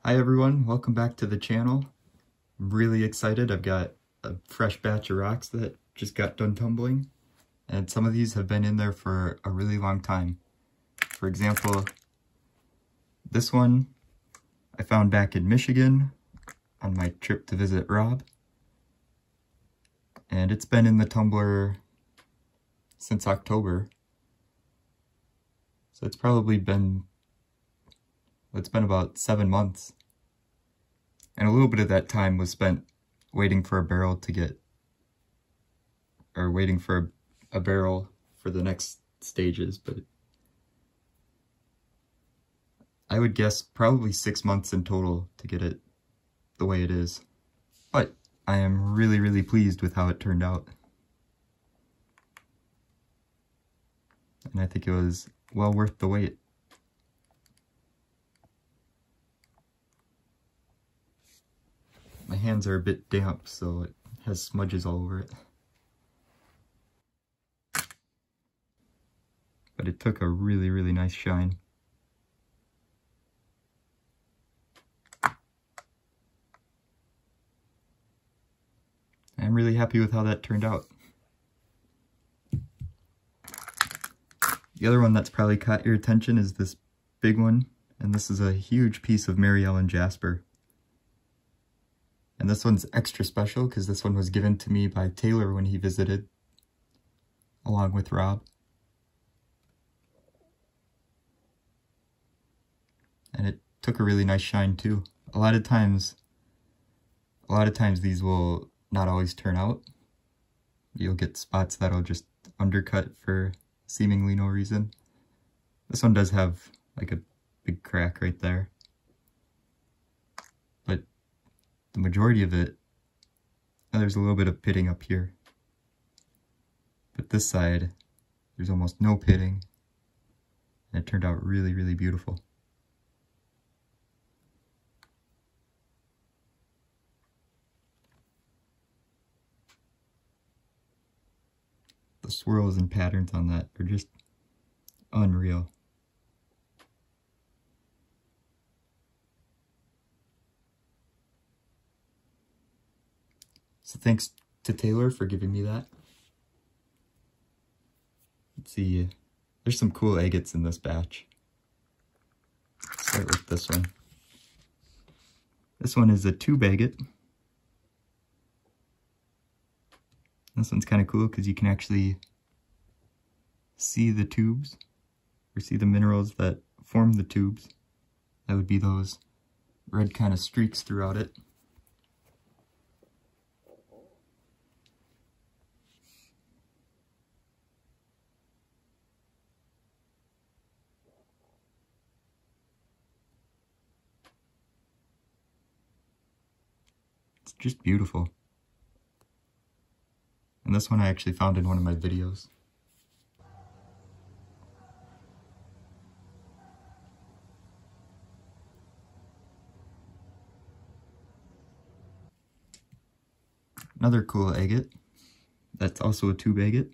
Hi everyone, welcome back to the channel. I'm really excited. I've got a fresh batch of rocks that just got done tumbling, and some of these have been in there for a really long time. For example, this one I found back in Michigan on my trip to visit Rob, and it's been in the tumbler since October. So it's been about 7 months. And a little bit of that time was spent waiting for a barrel waiting for a barrel for the next stages, but I would guess probably 6 months in total to get it the way it is. But I am really, really pleased with how it turned out. And I think it was well worth the wait. My hands are a bit damp, so it has smudges all over it. But it took a really, really nice shine. I'm really happy with how that turned out. The other one that's probably caught your attention is this big one, and this is a huge piece of Mary Ellen jasper. And this one's extra special because this one was given to me by Taylor when he visited, along with Rob. And it took a really nice shine too. A lot of times these will not always turn out. You'll get spots that'll just undercut for seemingly no reason. This one does have like a big crack right there. But the majority of it, there's a little bit of pitting up here. But this side, there's almost no pitting. And it turned out really, really beautiful. The swirls and patterns on that are just unreal. So thanks to Taylor for giving me that. Let's see, there's some cool agates in this batch. Let's start with this one. This one is a tube agate. This one's kind of cool because you can actually see the tubes, or see the minerals that form the tubes. That would be those red kind of streaks throughout it. It's just beautiful. And this one I actually found in one of my videos. Another cool agate, that's also a tube agate.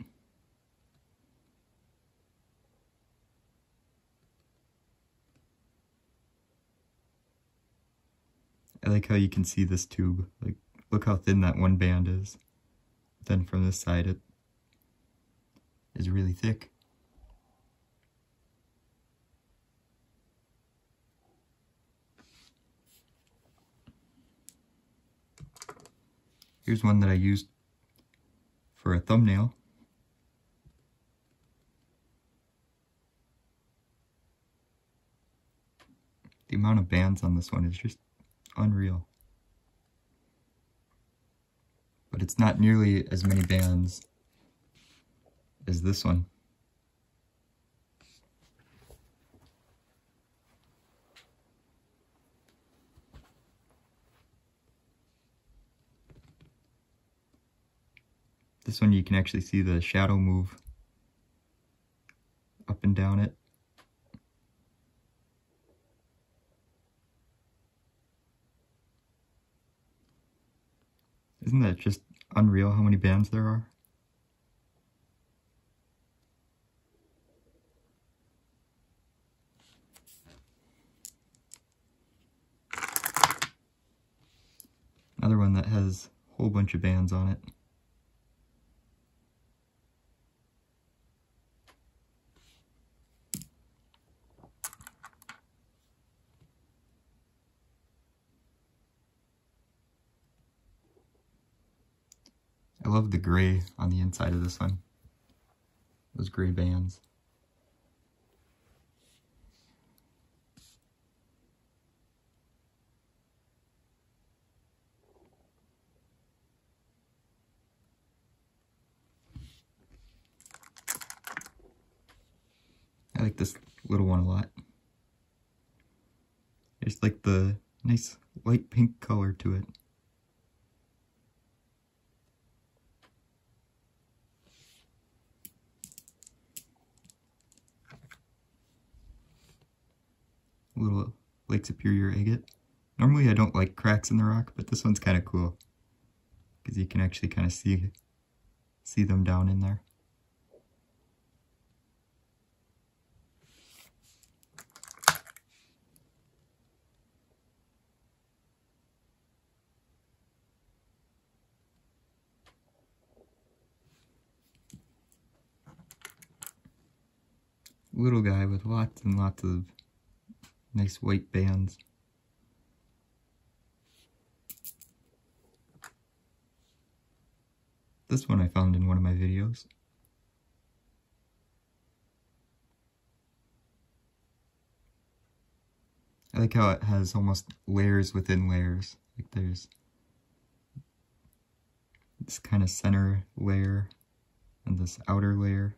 I like how you can see this tube. Like, look how thin that one band is. Then from this side it is really thick. Here's one that I used for a thumbnail. The amount of bands on this one is just unreal. But it's not nearly as many bands as this one. This one you can actually see the shadow move up and down it. Isn't that just unreal how many bands there are? Another one that has a whole bunch of bands on it. I love the gray on the inside of this one. Those gray bands. I like this little one a lot. I just like the nice light pink color to it. Little Lake Superior agate. Normally I don't like cracks in the rock, but this one's kind of cool because you can actually kind of see them down in there. Little guy with lots and lots of nice white bands. This one I found in one of my videos. I like how it has almost layers within layers. Like there's this kind of center layer and this outer layer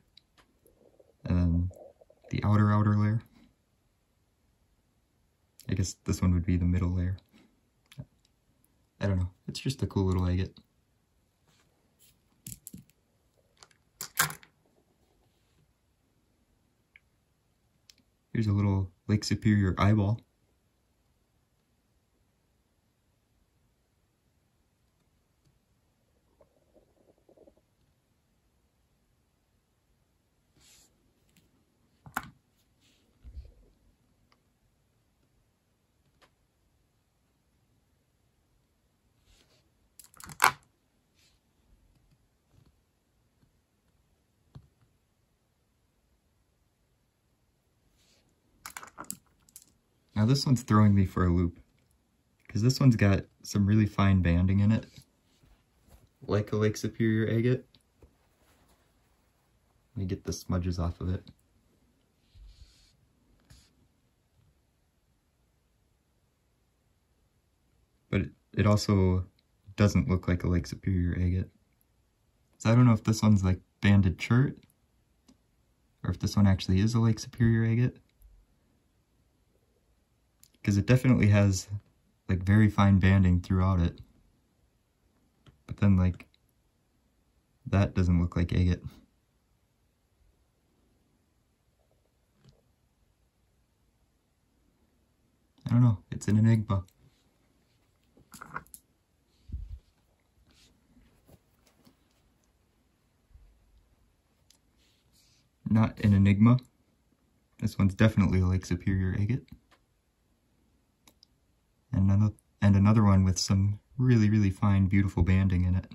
and then the outer layer. I guess this one would be the middle layer. I don't know. It's just a cool little agate. Here's a little Lake Superior eyeball. Now this one's throwing me for a loop, because this one's got some really fine banding in it, like a Lake Superior agate. Let me get the smudges off of it. But it also doesn't look like a Lake Superior agate. So I don't know if this one's like banded chert, or if this one actually is a Lake Superior agate. Because it definitely has like very fine banding throughout it. But then like, that doesn't look like agate. I don't know, it's an enigma. Not an enigma. This one's definitely a Lake Superior agate. And another one with some really, really fine, beautiful banding in it.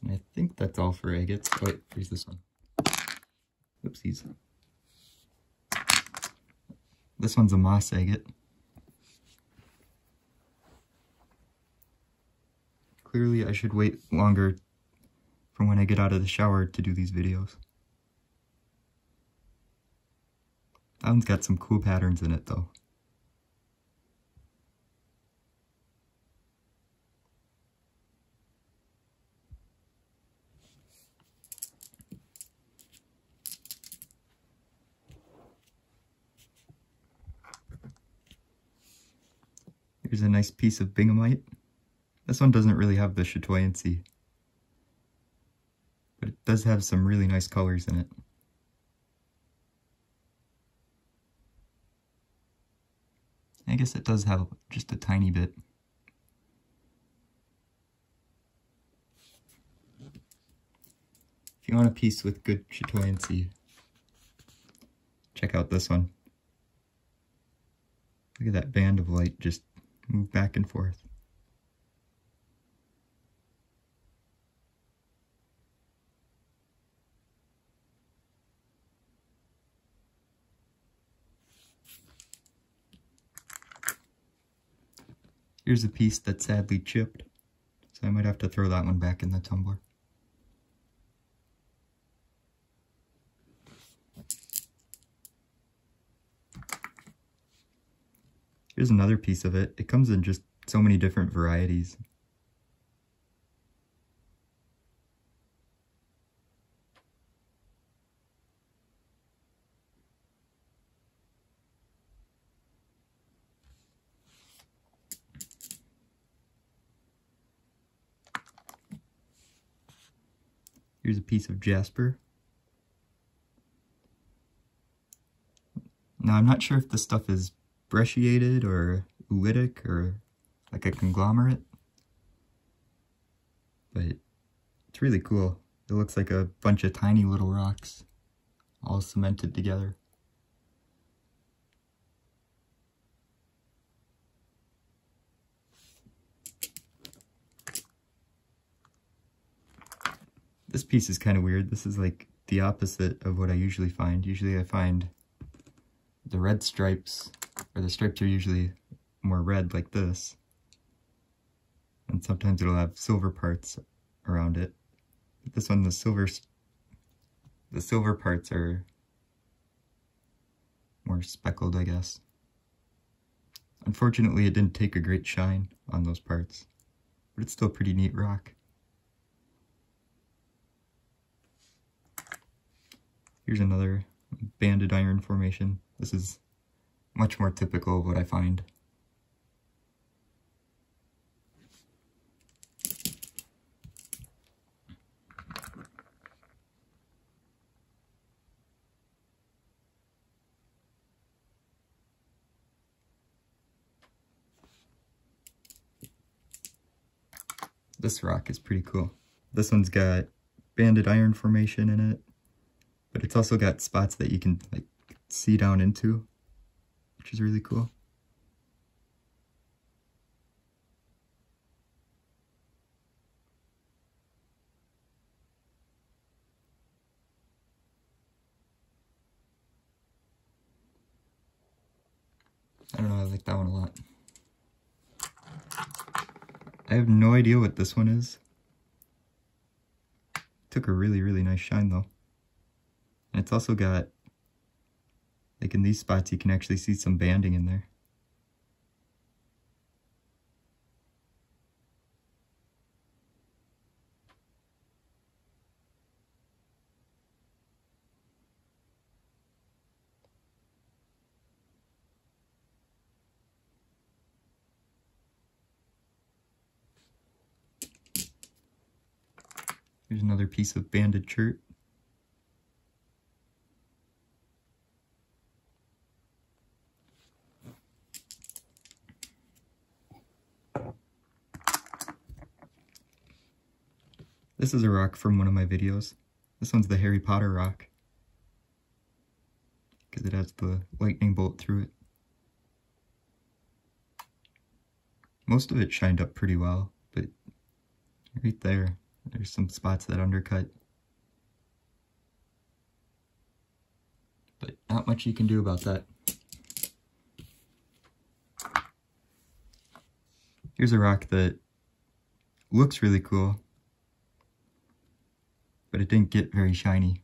And I think that's all for agates. Oh wait, here's this one. Oopsies. This one's a moss agate. Clearly I should wait longer from when I get out of the shower to do these videos. That one's got some cool patterns in it though. Here's a nice piece of Binghamite. This one doesn't really have the chatoyancy, but it does have some really nice colors in it. I guess it does have just a tiny bit. you want a piece with good chatoyancy, check out this one. Look at that band of light just move back and forth. Here's a piece that's sadly chipped, so I might have to throw that one back in the tumbler. Here's another piece of it. It comes in just so many different varieties. Here's a piece of jasper. Now I'm not sure if this stuff is brecciated or oolitic or like a conglomerate, but it's really cool. It looks like a bunch of tiny little rocks all cemented together. This piece is kind of weird. This is like the opposite of what I usually find. Usually I find the red stripes, or the stripes are usually more red like this. And sometimes it'll have silver parts around it. But this one, the silver parts are more speckled, I guess. Unfortunately, it didn't take a great shine on those parts, but it's still a pretty neat rock. Here's another banded iron formation. This is much more typical of what I find. This rock is pretty cool. This one's got banded iron formation in it, but it's also got spots that you can like see down into, which is really cool. I don't know, I like that one a lot. I have no idea what this one is. Took a really, really nice shine though. And it's also got, like in these spots, you can actually see some banding in there. Here's another piece of banded chert. This is a rock from one of my videos. This one's the Harry Potter rock, because it has the lightning bolt through it. Most of it shined up pretty well, but right there, there's some spots that undercut. But not much you can do about that. Here's a rock that looks really cool, but it didn't get very shiny.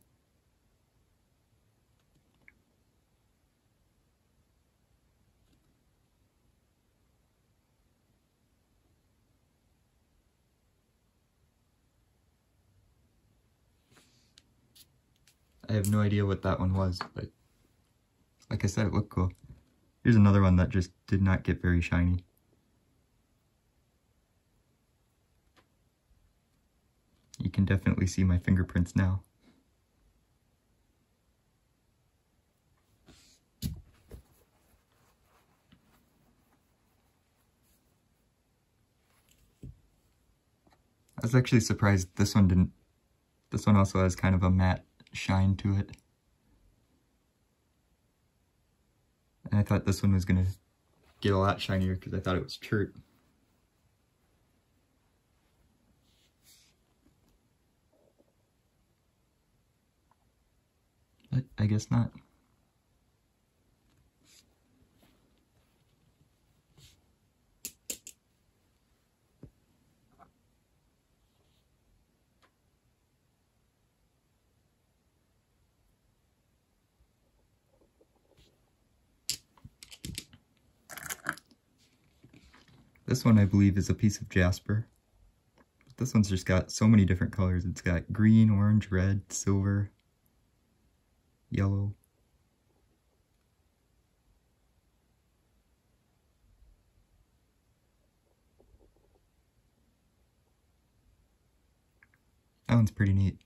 I have no idea what that one was, but like I said, it looked cool. Here's another one that just did not get very shiny. You can definitely see my fingerprints now. I was actually surprised this one didn't This one also has kind of a matte shine to it. And I thought this one was going to get a lot shinier because I thought it was chert. But I guess not. This one I believe is a piece of jasper. This one's just got so many different colors. It's got green, orange, red, silver, yellow. That one's pretty neat.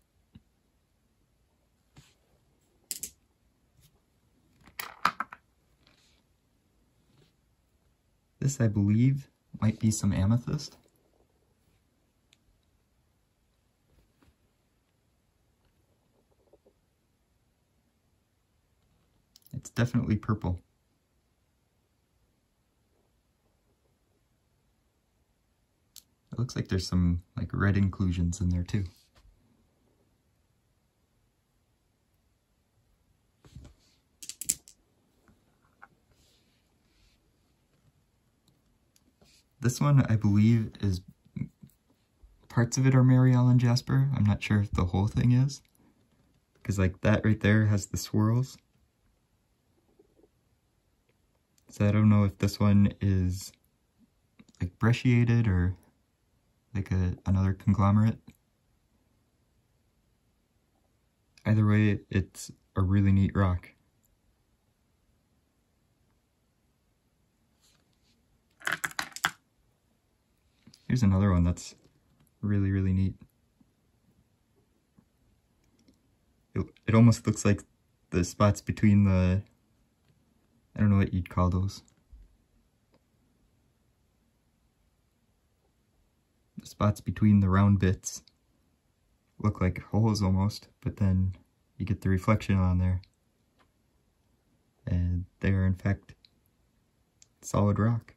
This, I believe, might be some amethyst. It's definitely purple. It looks like there's some like red inclusions in there too. This one, I believe, is parts of it are Mary Ellen Jasper. I'm not sure if the whole thing is, because like that right there has the swirls. So I don't know if this one is like brecciated or like another conglomerate. Either way, it's a really neat rock. Here's another one that's really, really neat. It almost looks like the spots between the, I don't know what you'd call those. The spots between the round bits look like holes almost, but then you get the reflection on there. And they are in fact solid rock.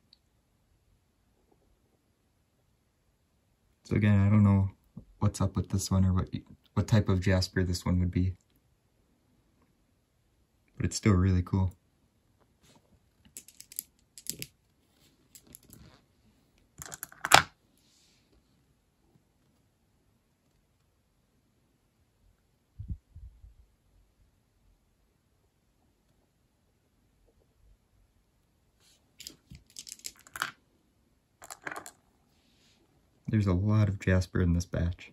So again, I don't know what's up with this one or what type of jasper this one would be. But it's still really cool. There's a lot of jasper in this batch.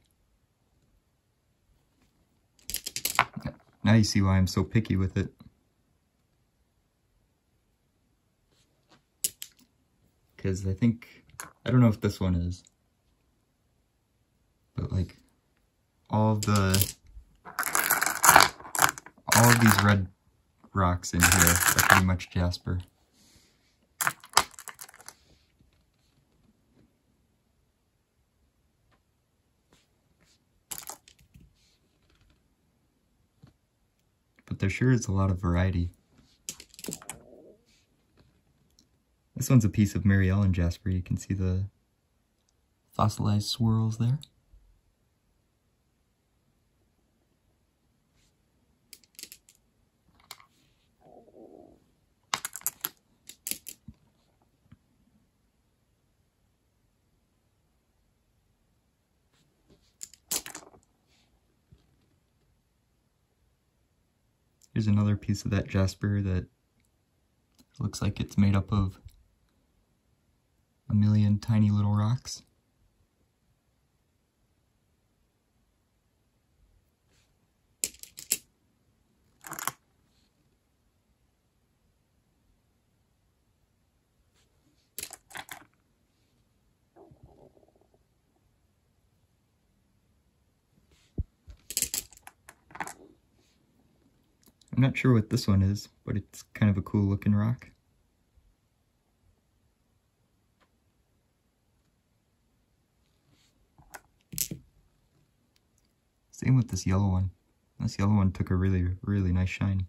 Now you see why I'm so picky with it. Because I don't know if this one is, but like all of these red rocks in here are pretty much jasper. But there sure is a lot of variety. This one's a piece of Mary Ellen jasper. You can see the fossilized swirls there. Here's another piece of that jasper that looks like it's made up of a million tiny little rocks. I'm not sure what this one is, but it's kind of a cool looking rock. Same with this yellow one. This yellow one took a really, really nice shine.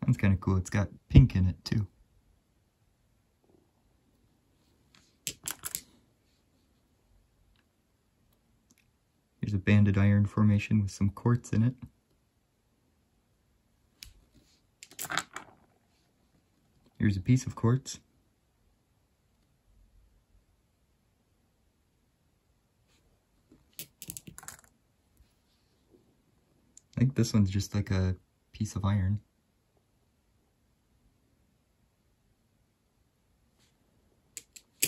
That's kind of cool. It's got pink in it too. Here's a banded iron formation with some quartz in it. Here's a piece of quartz. I think this one's just like a piece of iron. I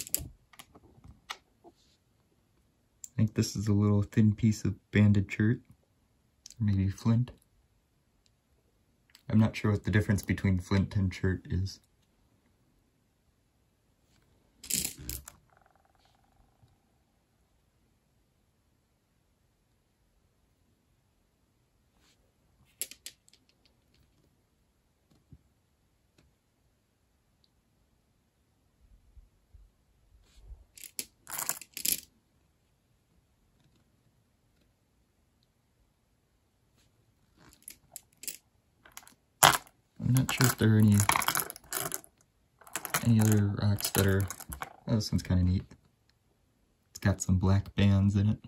think this is a little thin piece of banded chert, or maybe flint. I'm not sure what the difference between flint and chert is. I'm not sure if there are any other rocks that are... Oh, this one's kind of neat. It's got some black bands in it.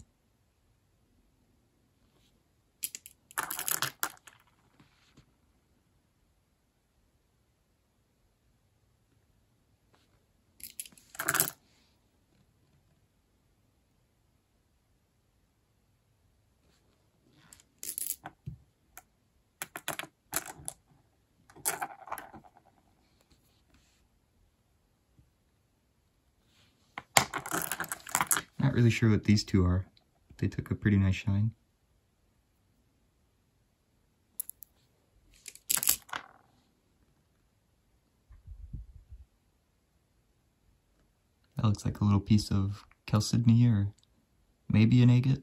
Not really sure what these two are. They took a pretty nice shine. That looks like a little piece of chalcedony or maybe an agate.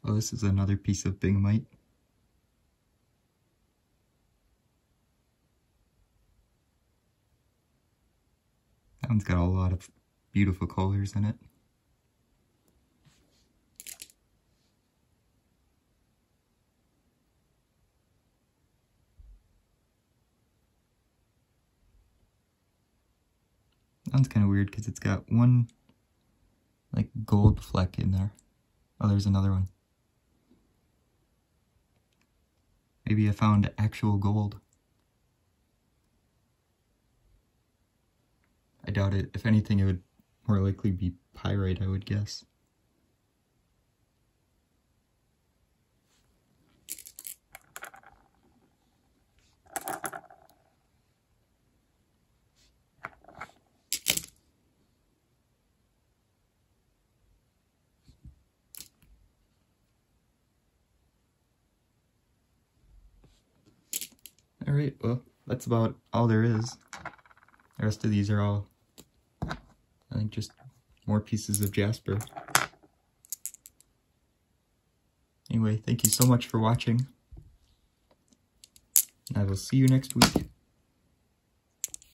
Oh, this is another piece of binghamite. That one's got a lot of beautiful colors in it. That one's kind of weird because it's got one like gold fleck in there. Oh, there's another one. Maybe I found actual gold. I doubt it. If anything, it would more likely be pyrite, I would guess. Alright, well, that's about all there is. The rest of these are all, I think, just more pieces of jasper. Anyway, thank you so much for watching. I will see you next week.